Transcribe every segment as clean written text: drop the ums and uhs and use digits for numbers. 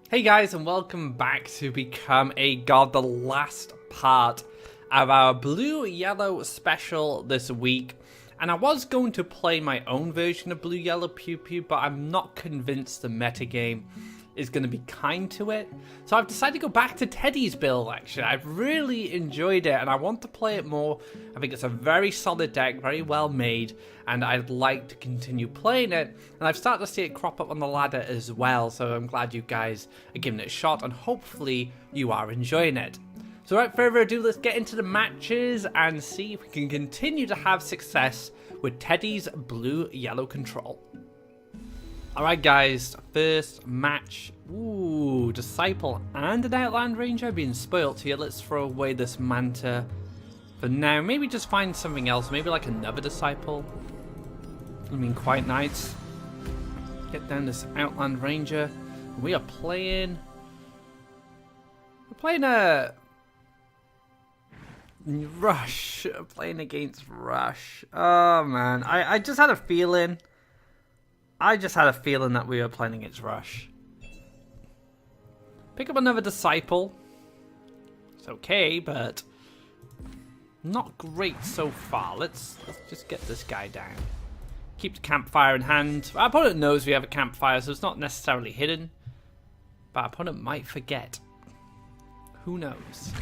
Hey guys, and welcome back to Become a God, the last part of our blue-yellow special this week. And I was going to play my own version of blue-yellow pew pew, but I'm not convinced the metagame is going to be kind to it. So I've decided to go back to Teddy's build, actually. I've really enjoyed it, and I want to play it more. I think it's a very solid deck, very well made, and I'd like to continue playing it. And I've started to see it crop up on the ladder as well, so I'm glad you guys are giving it a shot, and hopefully you are enjoying it. So without further ado, let's get into the matches and see if we can continue to have success with Teddy's blue-yellow control. Alright guys, first match. Ooh, Disciple and an Outland Ranger being spoilt here. Let's throw away this Manta for now. Maybe just find something else, maybe like another Disciple. I mean, quite nice. Get down this Outland Ranger. We are playing... We're playing a... Rush. Playing against Rush. Oh man, I just had a feeling... that we were playing against Rush. Pick up another Disciple. It's okay, but not great so far. Let's just get this guy down. Keep the campfire in hand. Our opponent knows we have a campfire, so it's not necessarily hidden. But our opponent might forget. Who knows?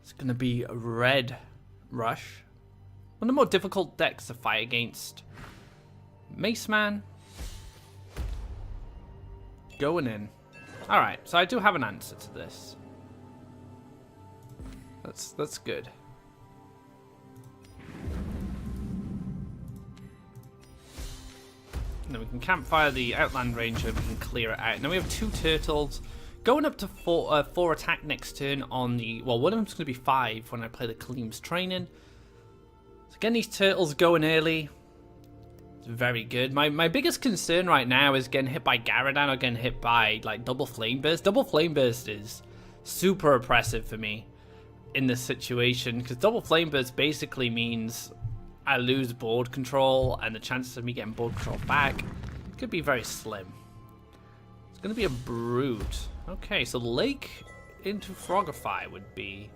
It's going to be a red Rush. One of the more difficult decks to fight against. Mace Man. Going in. Alright, so I do have an answer to this. That's good. And then we can campfire the Outland Ranger, we can clear it out. Now we have two turtles. Going up to four attack next turn on the... Well, one of them's going to be 5 when I play the Kaleem's Training. So getting these turtles going early. Very good. My biggest concern right now is getting hit by Garrodon or getting hit by like double flame burst. Double flame burst is super oppressive for me in this situation because double flame burst basically means I lose board control and the chances of me getting board control back could be very slim. It's going to be a Brute. Okay, so Lake into Frogify would be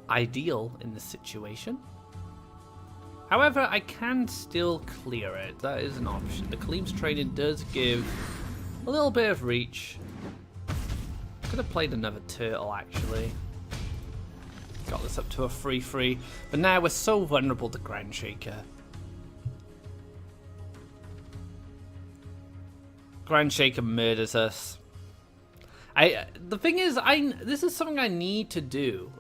ideal in this situation. However, I can still clear it. That is an option. The Kaleem's Training does give a little bit of reach. Could have played another turtle, actually. Got this up to a 3-3. But now we're so vulnerable to Ground Shaker. Ground Shaker murders us. The thing is, this is something I need to do.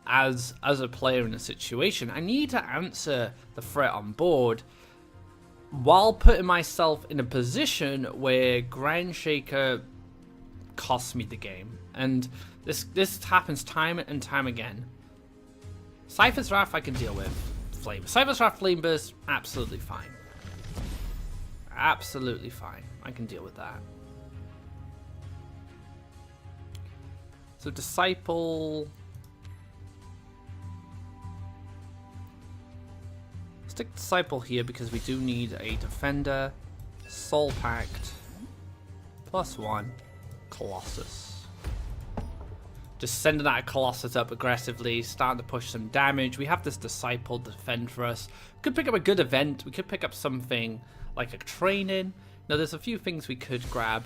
As a player in a situation, I need to answer the threat on board while putting myself in a position where Ground Shaker costs me the game, and this happens time and time again. Cypher's Wrath I can deal with. Cypher's Wrath Flame Burst, absolutely fine. Absolutely fine. I can deal with that. So Disciple. Stick Disciple here because we do need a Defender, Soul Pact, +1, Colossus. Just sending that Colossus up aggressively, starting to push some damage. We have this Disciple to defend for us. We could pick up a good event. We could pick up something like a training. Now there's a few things we could grab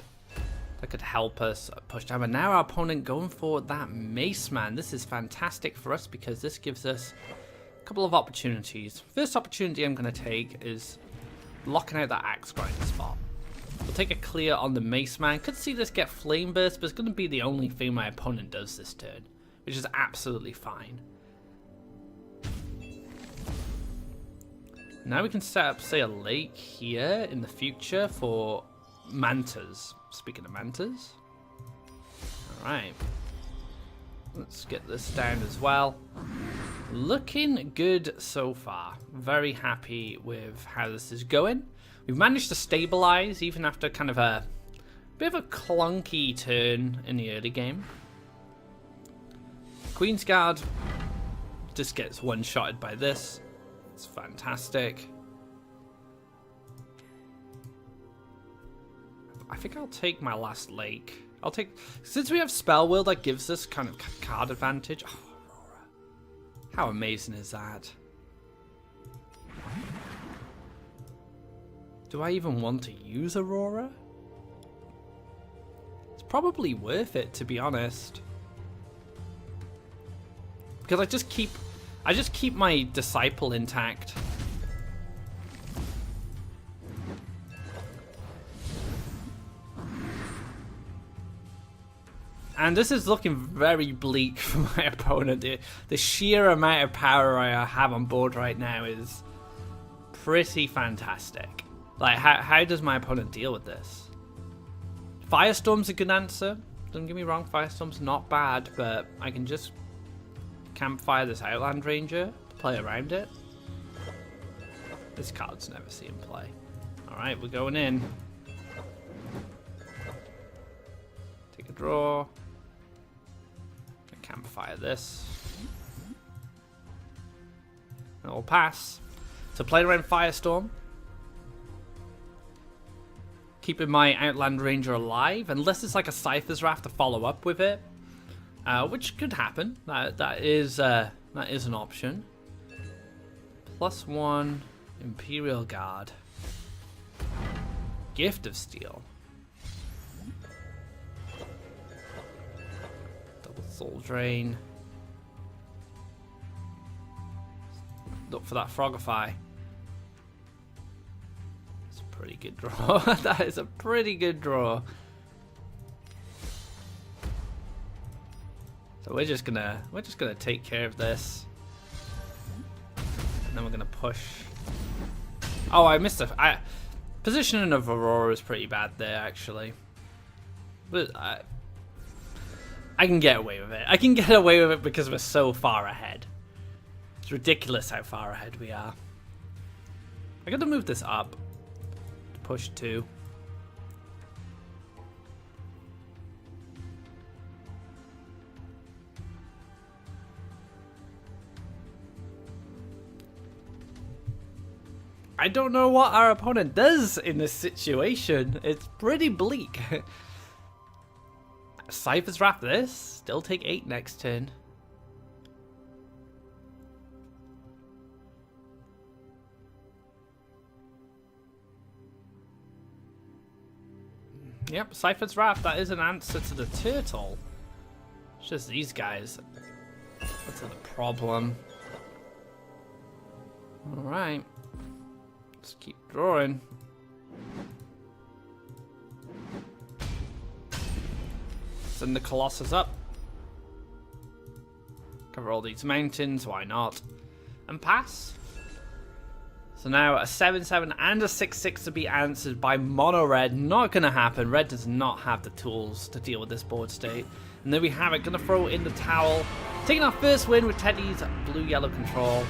that could help us push down. But now our opponent going for that Mace Man. This is fantastic for us because this gives us couple of opportunities. First opportunity I'm going to take is locking out that axe grinder spot. We'll take a clear on the Mace Man. Could see this get Flame Burst, but it's going to be the only thing my opponent does this turn, which is absolutely fine. Now we can set up, say, a lake here in the future for Mantas. Speaking of Mantas. Alright. Let's get this down as well. Looking good so far. Very happy with how this is going. We've managed to stabilize even after kind of a bit of a clunky turn in the early game. Queen's Guard just gets one-shotted by this. It's fantastic. I think I'll take my last lake. I'll take, since we have Spell World, that gives us kind of card advantage. Oh, Aurora. How amazing is that? Do I even want to use Aurora? It's probably worth it, to be honest. Because I just keep my Disciple intact. And this is looking very bleak for my opponent. The sheer amount of power I have on board right now is pretty fantastic. Like, how does my opponent deal with this? Firestorm's a good answer. Don't get me wrong, Firestorm's not bad, but I can just campfire this Outland Ranger to play around it. This card's never seen play. Alright, we're going in. Take a draw. Campfire this. And it'll pass. So play around Firestorm. Keeping my Outland Ranger alive, unless it's like a Cypher's Wrath to follow up with it. Which could happen. That is an option. +1 Imperial Guard. Gift of Steel. Double Soul Drain. Look for that Frogify. It's a pretty good draw. That is a pretty good draw. So we're just gonna take care of this, and then we're gonna push. Oh, I missed a. Positioning of Aurora is pretty bad there, actually. But I can get away with it. I can get away with it because we're so far ahead. It's ridiculous how far ahead we are. I gotta move this up. Push 2. I don't know what our opponent does in this situation. It's pretty bleak. Cypher's Wrath this. Still take 8 next turn. Yep, Cypher's Wrath. That is an answer to the turtle. It's just these guys. That's the problem. Alright. Let's keep drawing. Send the Colossus up. Cover all these mountains, why not? And pass. So now a 7/7 and a 6/6 to be answered by mono red. Not going to happen. Red does not have the tools to deal with this board state. And there we have it. Going to throw in the towel. Taking our first win with Teddy's blue-yellow control.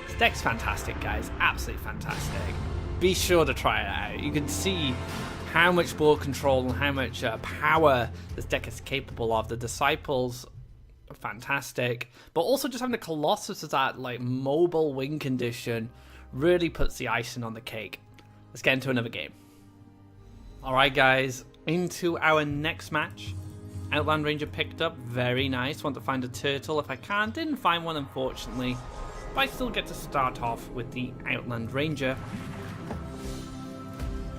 This deck's fantastic, guys. Absolutely fantastic. Be sure to try it out. You can see how much board control and how much power this deck is capable of. The Disciples are fantastic. But also just having the Colossus as that like mobile win condition really puts the icing on the cake. Let's get into another game. Alright guys, into our next match. Outland Ranger picked up, very nice. Want to find a turtle if I can. Didn't find one unfortunately. But I still get to start off with the Outland Ranger.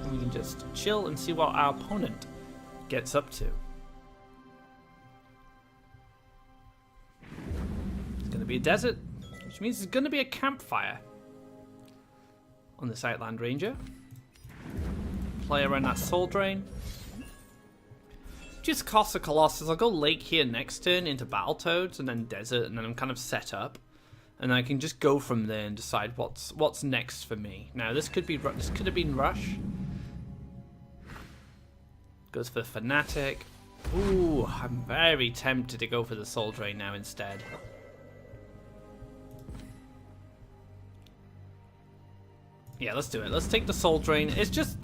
And we can just chill and see what our opponent gets up to. It's going to be a desert, which means it's going to be a campfire on this Outland Ranger. Play around that Soul Drain. Just cost a Colossus. I'll go Lake here next turn into Battletoads and then Desert, and then I'm kind of set up. And I can just go from there and decide what's next for me. Now this could have been Rush. Goes for Fanatic. Ooh, I'm very tempted to go for the Soul Drain now instead. Yeah, let's do it. Let's take the Soul Drain. It's just,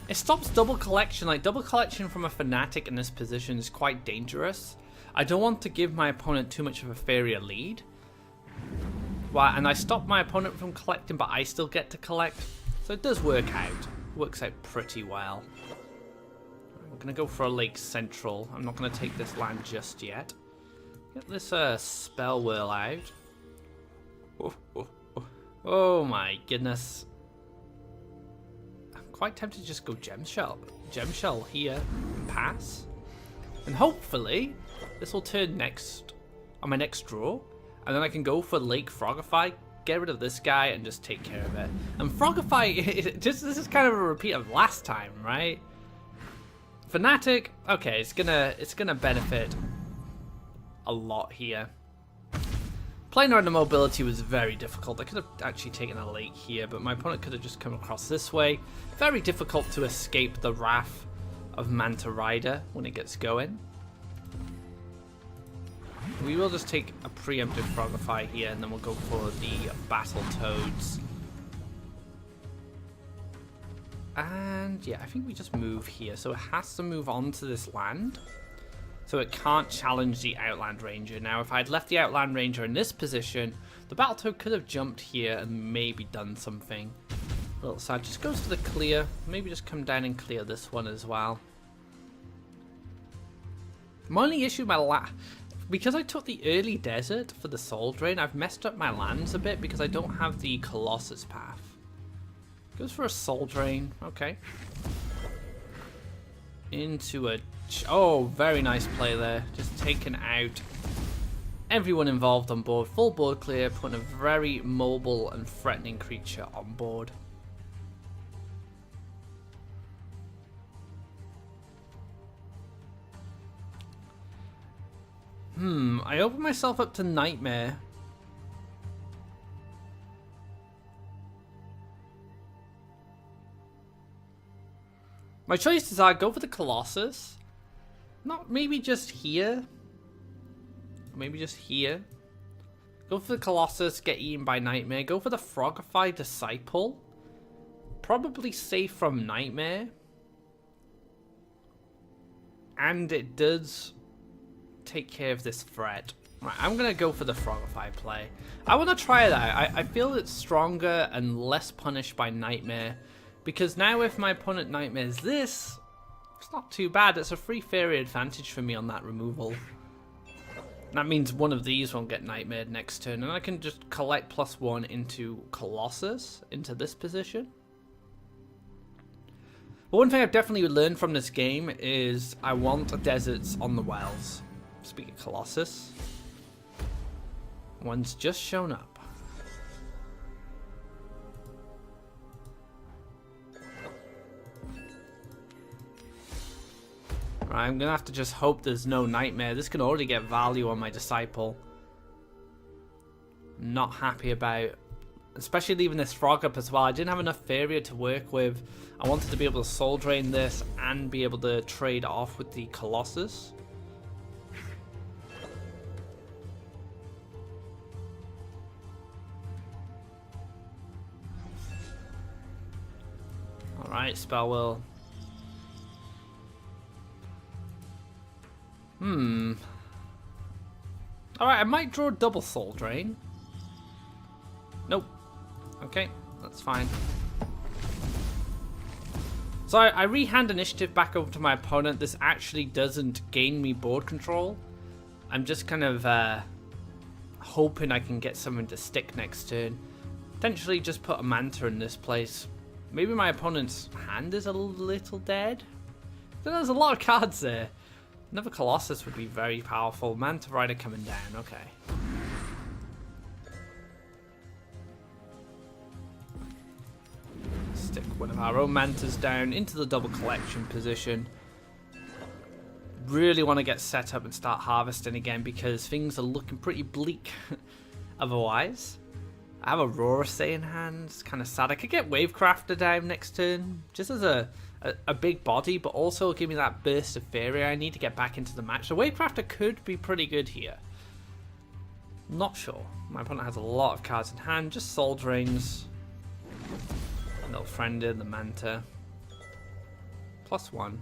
it stops double collection. Like, double collection from a Fanatic in this position is quite dangerous. I don't want to give my opponent too much of a Faeria lead. Well, and I stop my opponent from collecting, but I still get to collect. So it does work out. Works out pretty well. We're going to go for a Lake Central. I'm not going to take this land just yet. Get this Spell Whirl out. Oh my goodness. I'm quite tempted to just go Gem Shell. Gem Shell here and pass. And hopefully this will turn next on my next draw. And then I can go for Lake Frogify, get rid of this guy and just take care of it. And Frogify, this is kind of a repeat of last time, right? Fanatic, okay, it's gonna benefit a lot here. Playing around the mobility was very difficult. I could have actually taken a lake here, but my opponent could have just come across this way. Very difficult to escape the wrath of Manta Rider when it gets going. We will just take a preemptive Frogify here, and then we'll go for the Battle Toads. And yeah, I think we just move here. So it has to move on to this land. So it can't challenge the Outland Ranger. Now, if I'd left the Outland Ranger in this position, the Battletoad could have jumped here and maybe done something. A little sad. Just goes to the clear. Maybe just come down and clear this one as well. My only issue with because I took the early desert for the Soul Drain, I've messed up my lands a bit because I don't have the Colossus path. Goes for a Soul Drain. Okay. Into a... Oh, very nice play there. Just taking out everyone involved on board. Full board clear, putting a very mobile and threatening creature on board. I opened myself up to Nightmare. My choices are go for the Colossus. Not maybe just here. Maybe just here. Go for the Colossus, get eaten by Nightmare. Go for the Frogify Disciple. Probably safe from Nightmare. And it does take care of this threat. Right, I'm going to go for the Frogify play. I want to try it out. I feel it's stronger and less punished by Nightmare. Because now if my opponent Nightmares this, it's not too bad. It's a free Faeria advantage for me on that removal. That means one of these won't get Nightmared next turn. And I can just collect +1 into Colossus, into this position. But one thing I've definitely learned from this game is I want deserts on the wells. Speaking of Colossus, one's just shown up. Right, I'm gonna have to just hope there's no Nightmare. This can already get value on my Disciple. Not happy about, especially leaving this Frog up as well. I didn't have enough Faeria to work with. I wanted to be able to Soul Drain this and be able to trade off with the Colossus. Alright, Spell Whirl. Alright, I might draw a double Soul Drain. Nope. Okay, that's fine. So I rehand initiative back over to my opponent. This actually doesn't gain me board control. I'm just kind of hoping I can get something to stick next turn. Potentially just put a Manta in this place. Maybe my opponent's hand is a little dead. There's a lot of cards there. Another Colossus would be very powerful. Manta Rider coming down, okay. Stick one of our own Mantas down into the double collection position. Really want to get set up and start harvesting again because things are looking pretty bleak otherwise. I have Aurora Say in hand. It's kind of sad. I could get Wavecrafter down next turn just as a big body, but also give me that burst of Faeria I need to get back into the match. So Wavecrafter could be pretty good here. Not sure. My opponent has a lot of cards in hand. Just Soul Drains. A little friend in the Manta. +1.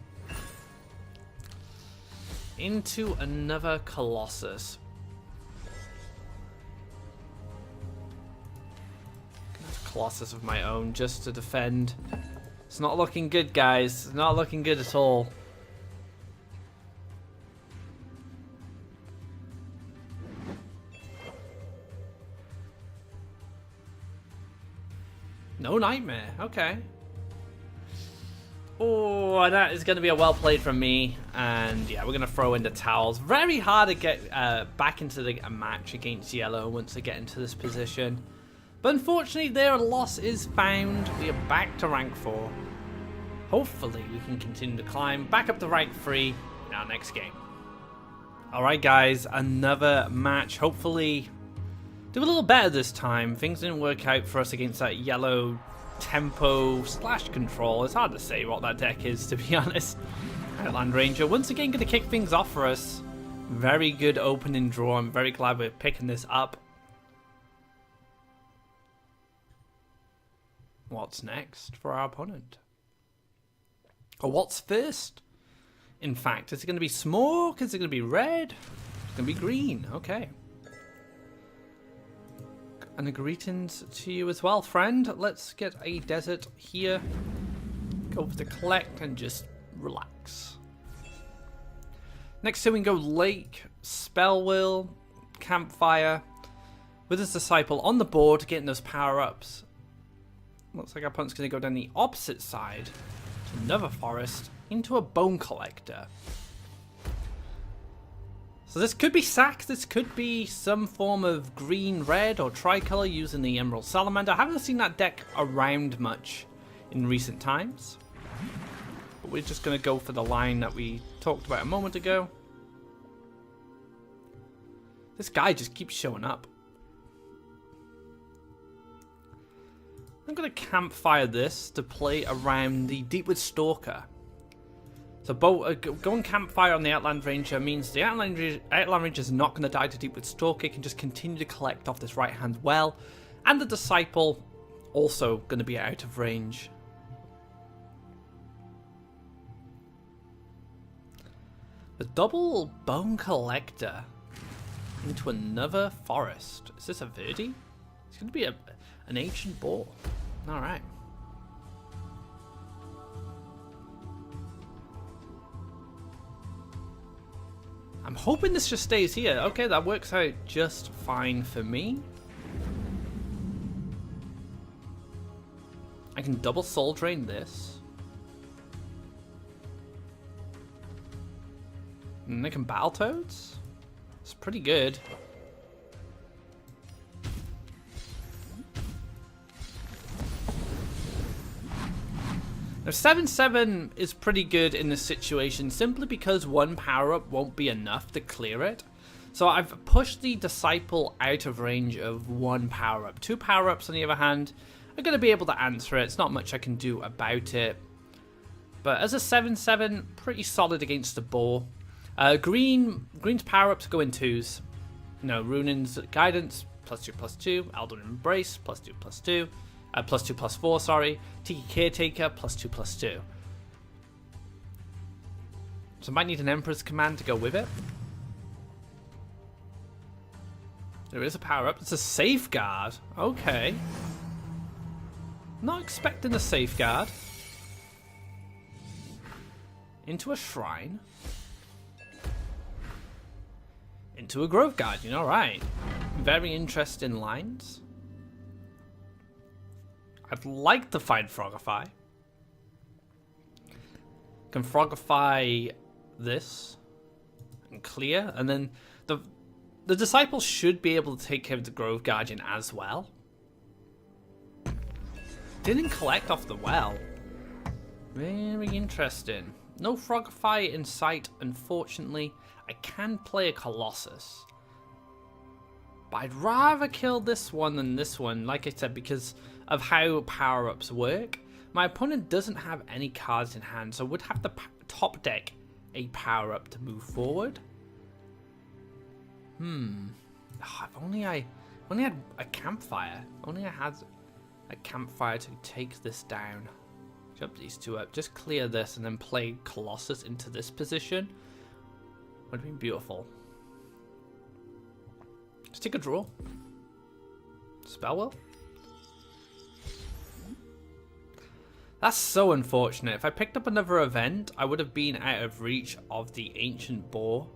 Into another Colossus. Colossus of my own just to defend. It's not looking good, guys. It's not looking good at all. No nightmare. Okay. Oh, that is going to be a well played from me. And yeah, we're going to throw in the towels. Very hard to get back into a match against yellow once they get into this position. But unfortunately, their loss is found. We are back to rank 4. Hopefully, we can continue to climb back up to rank 3 in our next game. Alright guys, another match. Hopefully, do a little better this time. Things didn't work out for us against that yellow tempo / control. It's hard to say what that deck is, to be honest. Outland Ranger, once again, going to kick things off for us. Very good opening draw. I'm very glad we're picking this up. What's next for our opponent? Or what's first? In fact, is it going to be smoke? Is it going to be red? It's going to be green. Okay. And a greetings to you as well, friend. Let's get a desert here. Go for the collect and just relax. Next time we can go lake, spell wheel, campfire. With his disciple on the board, getting those power-ups. Looks like our opponent's going to go down the opposite side to another forest into a bone collector. So this could be sack, this could be some form of green, red, or tricolor using the Emerald Salamander. I haven't seen that deck around much in recent times. But we're just going to go for the line that we talked about a moment ago. This guy just keeps showing up. I'm going to campfire this to play around the Deepwood Stalker. So going campfire on the Outland Ranger means the Outland Ranger is not going to die to Deepwood Stalker. It can just continue to collect off this right-hand well. And the Disciple also going to be out of range. The double Bone Collector into another forest. Is this a Verdi? It's going to be an ancient boar. Alright. I'm hoping this just stays here. Okay, that works out just fine for me. I can double soul drain this. And they can Battletoads? It's pretty good. Now 7/7 is pretty good in this situation simply because one power-up won't be enough to clear it. So I've pushed the Disciple out of range of one power-up. Two power-ups on the other hand are going to be able to answer it. It's not much I can do about it. But as a 7/7, pretty solid against the boar. Green's power-ups go in 2s. You know, Runin's Guidance, +2/+2. Eldon Embrace, +2/+2. +2/+4, sorry. Tiki Caretaker, +2/+2. So I might need an Emperor's Command to go with it. There is a power-up. It's a Safeguard. Okay. Not expecting a Safeguard. Into a Shrine. Into a Grove Guardian. Alright. Very interesting lines. I'd like to find Frogify. Can Frogify this and clear, and then the Disciple should be able to take care of the Grove Guardian as well. Didn't collect off the well. Very interesting. No Frogify in sight, unfortunately. I can play a Colossus. But I'd rather kill this one than this one, like I said, because of how power-ups work. My opponent doesn't have any cards in hand, so would have to top deck a power-up to move forward. If only I had a campfire. Only I had a campfire to take this down. Jump these two up. Just clear this and then play Colossus into this position. Would have been beautiful. Just take a draw. Spellwell. That's so unfortunate. If I picked up another event, I would have been out of reach of the Ancient Boar.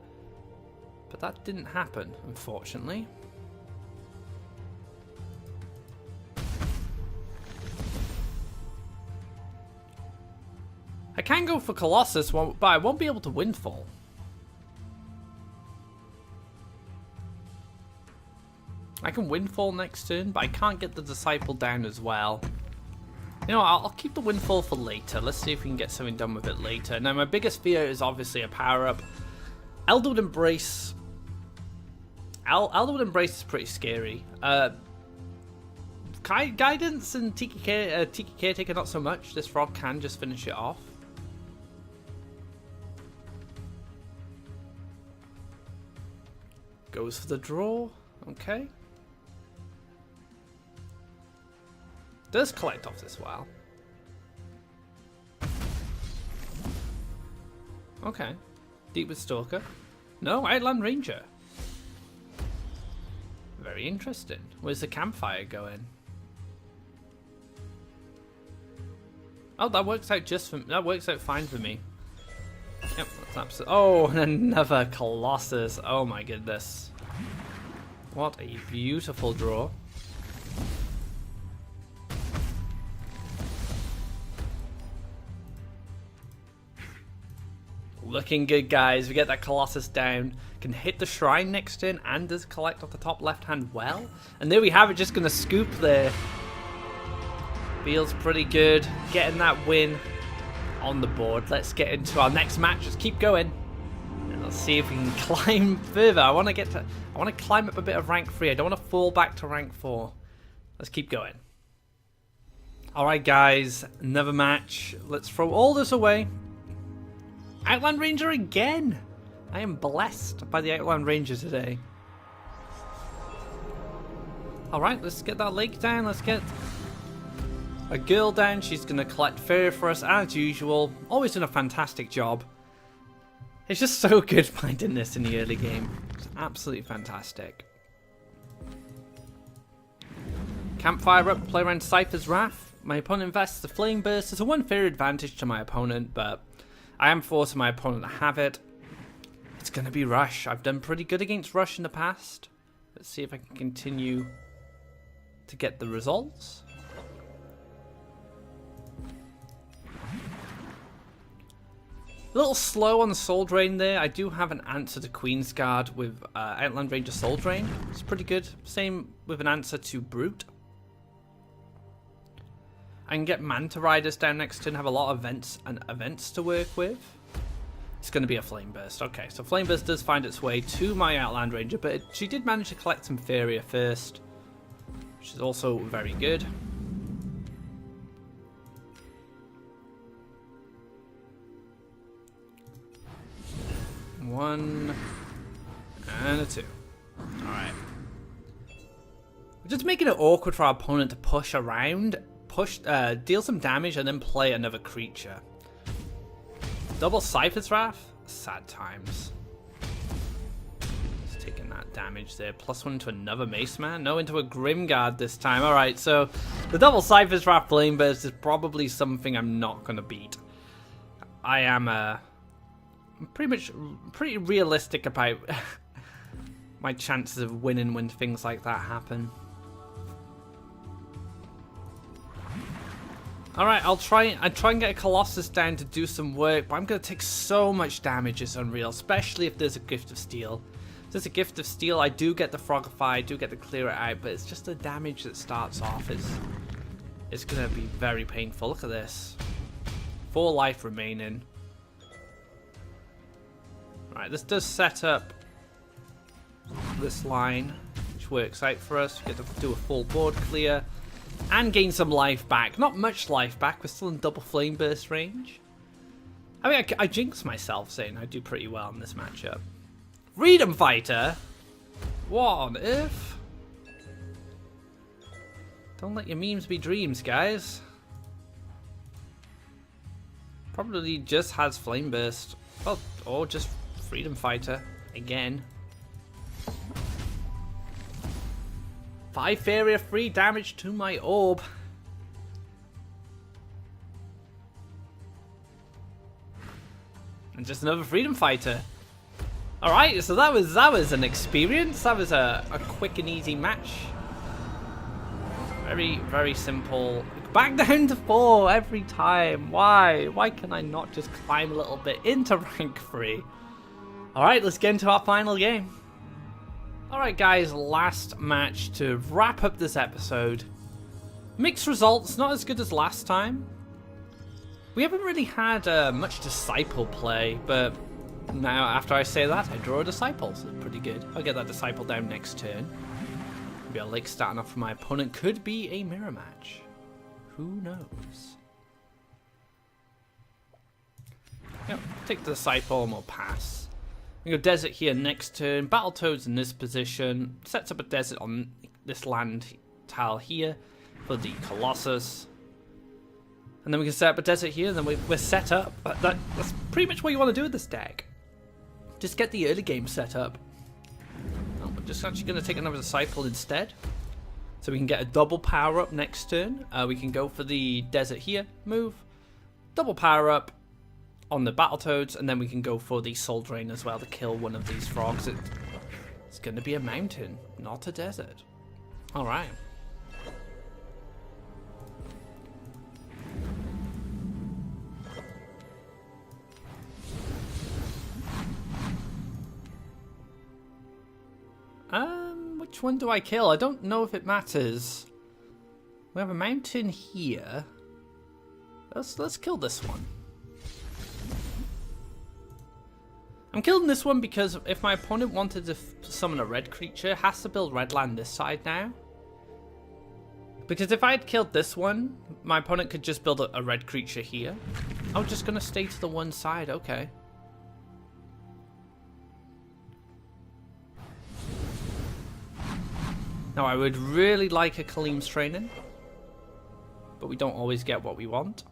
But that didn't happen, unfortunately. I can go for Colossus, but I won't be able to Windfall. I can Windfall next turn, but I can't get the Disciple down as well. You know, I'll keep the Windfall for later. Let's see if we can get something done with it later. Now, my biggest fear is obviously a power-up. Elderwood Embrace. Elderwood Embrace is pretty scary. Guidance and Tiki Caretaker not so much. This frog can just finish it off. Goes for the draw. Okay. Does collect off as well. Okay. Deepwood Stalker. No, Outland Ranger. Very interesting. Where's the campfire going? Oh, that works out fine for me. Yep, that's absolutely. Oh, and another Colossus. Oh my goodness. What a beautiful draw. Looking good, guys. We get that Colossus down. Can hit the shrine next turn and does collect off the top left hand well. And there we have it, just going to scoop there. Feels pretty good. Getting that win on the board. Let's get into our next match. Let's keep going. And let's see if we can climb further. I want to climb up a bit of rank 3. I don't want to fall back to rank 4. Let's keep going. Alright, guys. Another match. Let's throw all this away. Outland Ranger again! I am blessed by the Outland Ranger today. Alright, let's get that lake down. Let's get a girl down. She's going to collect Faeria for us as usual. Always done a fantastic job. It's just so good finding this in the early game. It's absolutely fantastic. Campfire up, play around Cypher's Wrath. My opponent invests the Flame Burst. There's a 1 Faeria advantage to my opponent, but I am forcing my opponent to have it. It's going to be Rush. I've done pretty good against Rush in the past. Let's see if I can continue to get the results. A little slow on the Soul Drain there. I do have an answer to Queen's Guard with Outland Ranger Soul Drain. It's pretty good. Same with an answer to Brute. I can get Manta Riders down next turn, have a lot of events to work with. It's going to be a Flame Burst. Okay, so Flame Burst does find its way to my Outland Ranger, but she did manage to collect some Faeria first, which is also very good. One and a 2. Alright. We're just making it awkward for our opponent to push around. Deal some damage and then play another creature. Double Cypher's Wrath? Sad times. Just taking that damage there. +1 to another Mace Man? No, into a Grimguard this time. Alright, so the double Cypher's Wrath Flame Burst is probably something I'm not going to beat. I am pretty realistic about my chances of winning when things like that happen. Alright, I'll try and get a Colossus down to do some work, but I'm going to take so much damage, it's unreal, especially if there's a Gift of Steel. If there's a Gift of Steel, I do get the Frogify, I do get to clear it out, but it's just the damage that starts off. It's going to be very painful. Look at this. 4 life remaining. Alright, this does set up this line, which works out for us. We get to do a full board clear. And gain some life back. Not much life back. We're still in double Flame Burst range. I mean, I jinx myself saying I do pretty well in this matchup. Freedom Fighter? What on earth? Don't let your memes be dreams, guys. Probably just has Flame Burst. Well, or just Freedom Fighter. Again. 5 Faeria, 3 damage to my orb. And just another Freedom Fighter. Alright, so that was an experience. That was a quick and easy match. Very, very simple. Back down to 4 every time. Why? Why can I not just climb a little bit into rank 3? Alright, let's get into our final game. Alright guys, last match to wrap up this episode. Mixed results, not as good as last time. We haven't really had much Disciple play, but now after I say that, I draw a Disciple, so it's pretty good. I'll get that Disciple down next turn. Maybe a Lake starting off for my opponent. Could be a mirror match. Who knows? Yep, take the Disciple and we'll pass. We go Desert here next turn. Battletoads in this position. Sets up a Desert on this land tile here for the Colossus. And then we can set up a Desert here, and then we're set up. That's pretty much what you want to do with this deck. Just get the early game set up. Oh, we're just actually going to take another Disciple instead. So we can get a double power up next turn. We can go for the Desert here, move, double power up on the Battletoads, and then we can go for the Soul Drain as well to kill one of these frogs. It's going to be a mountain, not a desert. Alright. Which one do I kill? I don't know if it matters. We have a mountain here. Let's kill this one. I'm killing this one because if my opponent wanted to summon a red creature, it has to build red land this side now. Because if I had killed this one, my opponent could just build a red creature here. I'm just going to stay to the one side, okay. Now, I would really like a Kaleem's Training, but we don't always get what we want.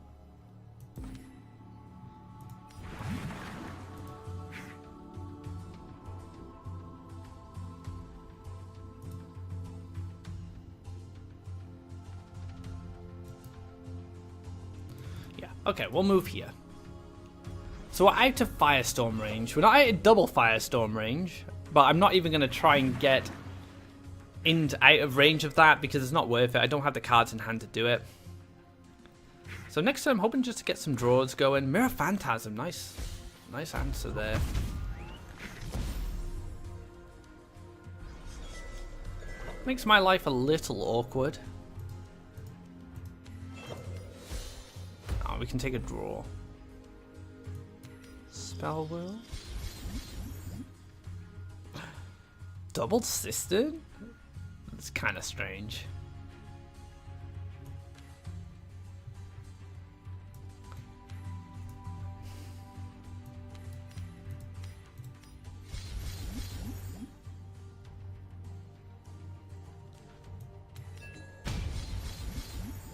Yeah, okay, we'll move here. So we're out of Firestorm range. We're not out of double Firestorm range, but I'm not even going to try and get out of range of that because it's not worth it. I don't have the cards in hand to do it. So next time I'm hoping just to get some draws going. Mirror Phantasm, nice answer there. Makes my life a little awkward. Oh, we can take a draw. Spell Will. Double Cistern? It's kind of strange.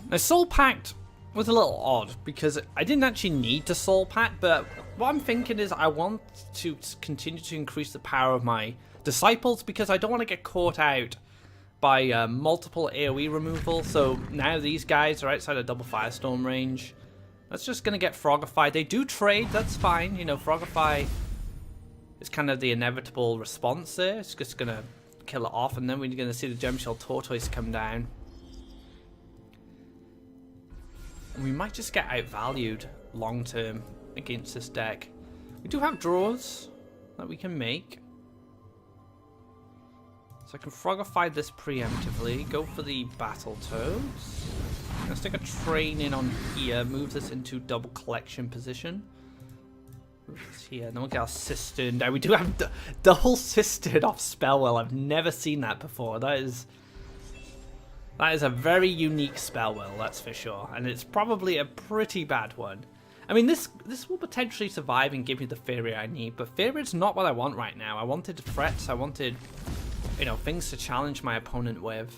Now, Soul Pact was a little odd because I didn't actually need to Soul Pact, but what I'm thinking is I want to continue to increase the power of my Disciples because I don't want to get caught out by multiple AoE removal. So now these guys are outside of double Firestorm range. That's just going to get Frogified. They do trade, that's fine. You know, Frogify is kind of the inevitable response there. It's just going to kill it off, and then we're going to see the Gemshell Tortoise come down. And we might just get outvalued long term against this deck. We do have draws that we can make. So I can Frogify this preemptively, go for the Battletoads. Let's take a Training on here, move this into double collection position. Move this here, and then we'll get our Cistern. Now we do have double Cistern off Spellwell. I've never seen that before. That is a very unique Spellwell, that's for sure. And it's probably a pretty bad one. I mean, this will potentially survive and give me the Faeria I need, but Faeria's not what I want right now. I wanted threats, I wanted, you know, things to challenge my opponent with.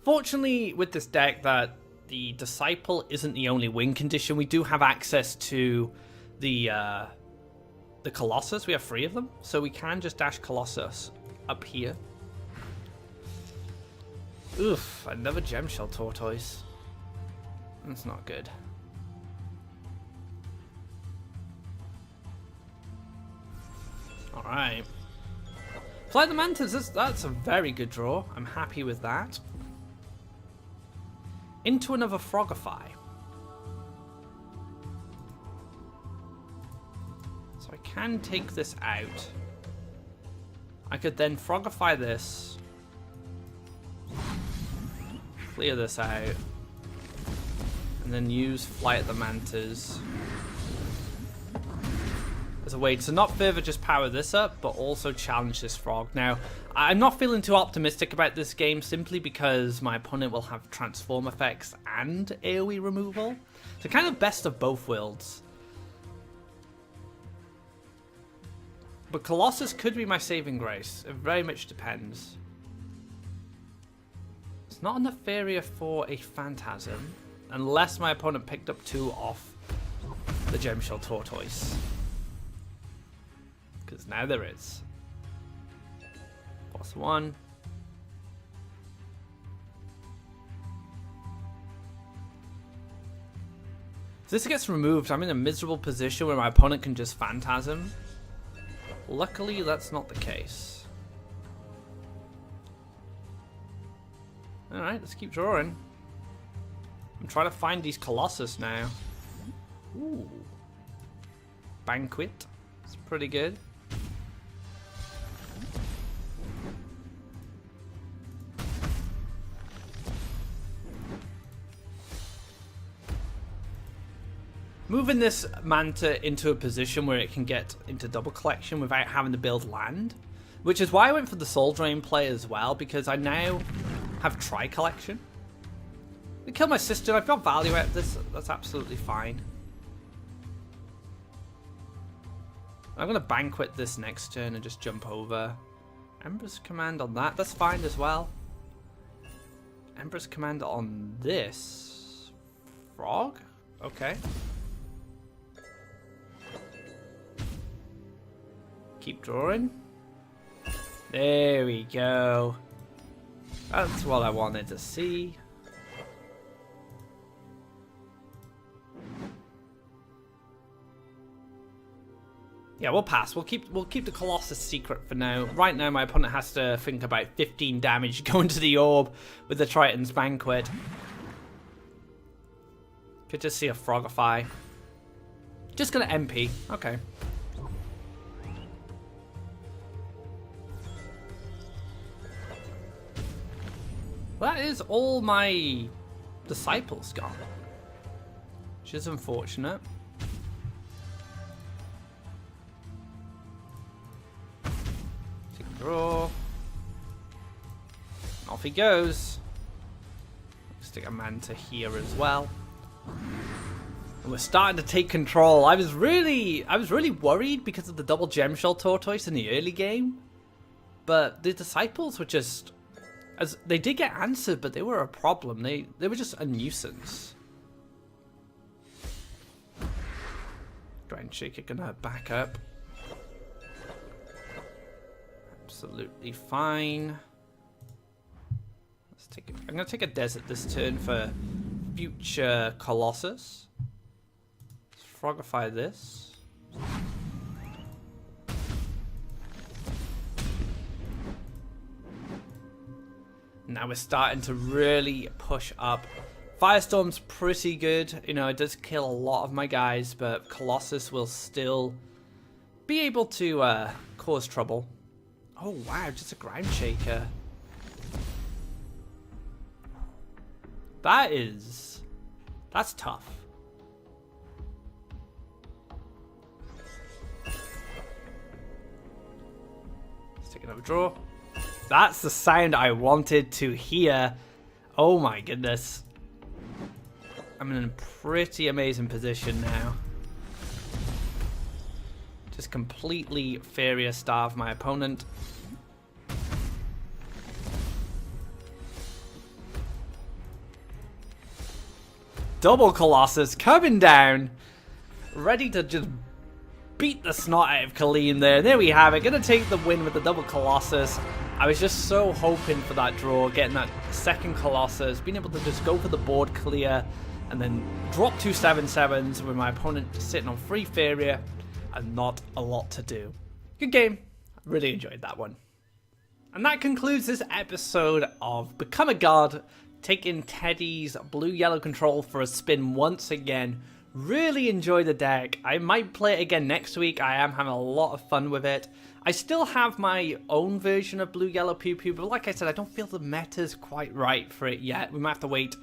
Fortunately, with this deck, that the Disciple isn't the only win condition. We do have access to the Colossus. We have 3 of them, so we can just dash Colossus up here. Oof, another Gemshell Tortoise. That's not good. Alright. Flight the Mantis, that's a very good draw. I'm happy with that. Into another Frogify. So I can take this out. I could then Frogify this. Clear this out. And then use Flight the Mantis as a way to not further just power this up, but also challenge this frog. Now, I'm not feeling too optimistic about this game simply because my opponent will have transform effects and AoE removal. So kind of best of both worlds. But Colossus could be my saving grace. It very much depends. It's not enough Faeria for a Phantasm, unless my opponent picked up 2 off the Gemshell Tortoise. Because now there is. +1. If this gets removed, I'm in a miserable position where my opponent can just Phantasm. Luckily, that's not the case. Alright, let's keep drawing. I'm trying to find these Colossus now. Ooh. Banquet. It's pretty good. Moving this Manta into a position where it can get into double collection without having to build land. Which is why I went for the Soul Drain play as well, because I now have tri-collection. I killed my sister, I've got value out of this, that's absolutely fine. I'm going to Banquet this next turn and just jump over. Emperor's Command on that, that's fine as well. Emperor's Command on this. Frog? Okay. Keep drawing. There we go. That's what I wanted to see. Yeah, we'll pass. We'll keep the Colossus secret for now. Right now, my opponent has to think about 15 damage going to the orb with the Triton's Banquet. Could just see a Frogify. Just gonna MP. Okay. That is all my disciples gone. Which is unfortunate. Take a draw. Off he goes. Stick a Manta here as well. And we're starting to take control. I was really worried because of the double Gemshell Tortoise in the early game. But the disciples were just, as they did get answered, but they were a problem. They were just a nuisance. Ground Shaker gonna back up. Absolutely fine. Let's take it. I'm gonna take a desert this turn for future Colossus. Let's Frogify this. Now we're starting to really push up. Firestorm's pretty good. You know, it does kill a lot of my guys, but Colossus will still be able to cause trouble. Oh wow, just a Ground Shaker. That's tough. Let's take another draw. That's the sound I wanted to hear. Oh my goodness. I'm in a pretty amazing position now. Just completely Faeria starve my opponent. Double Colossus coming down. Ready to just beat the snot out of Colleen there. There we have it. Gonna take the win with the double Colossus. I was just so hoping for that draw, getting that second Colossus, being able to just go for the board clear, and then drop 2 7/7s with my opponent just sitting on 3 Faeria and not a lot to do. Good game. Really enjoyed that one. And that concludes this episode of Become a God, taking Teddy's blue-yellow control for a spin once again. Really enjoy the deck. I might play it again next week. I am having a lot of fun with it. I still have my own version of blue-yellow pew-pew, but like I said, I don't feel the meta's quite right for it yet. We might have to wait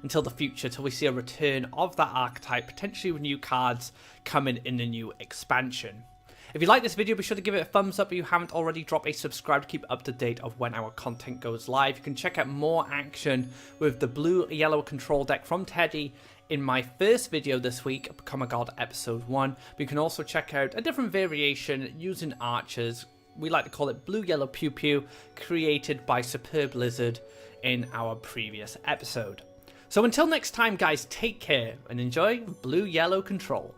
until the future, till we see a return of that archetype, potentially with new cards coming in the new expansion. If you like this video, be sure to give it a thumbs up if you haven't already. Drop a subscribe to keep up to date of when our content goes live. You can check out more action with the blue-yellow control deck from Teddy in my first video this week, Become a God episode 1. But you can also check out a different variation using archers. We like to call it blue-yellow pew-pew, created by Superb Lizard in our previous episode. So until next time, guys, take care and enjoy blue-yellow control.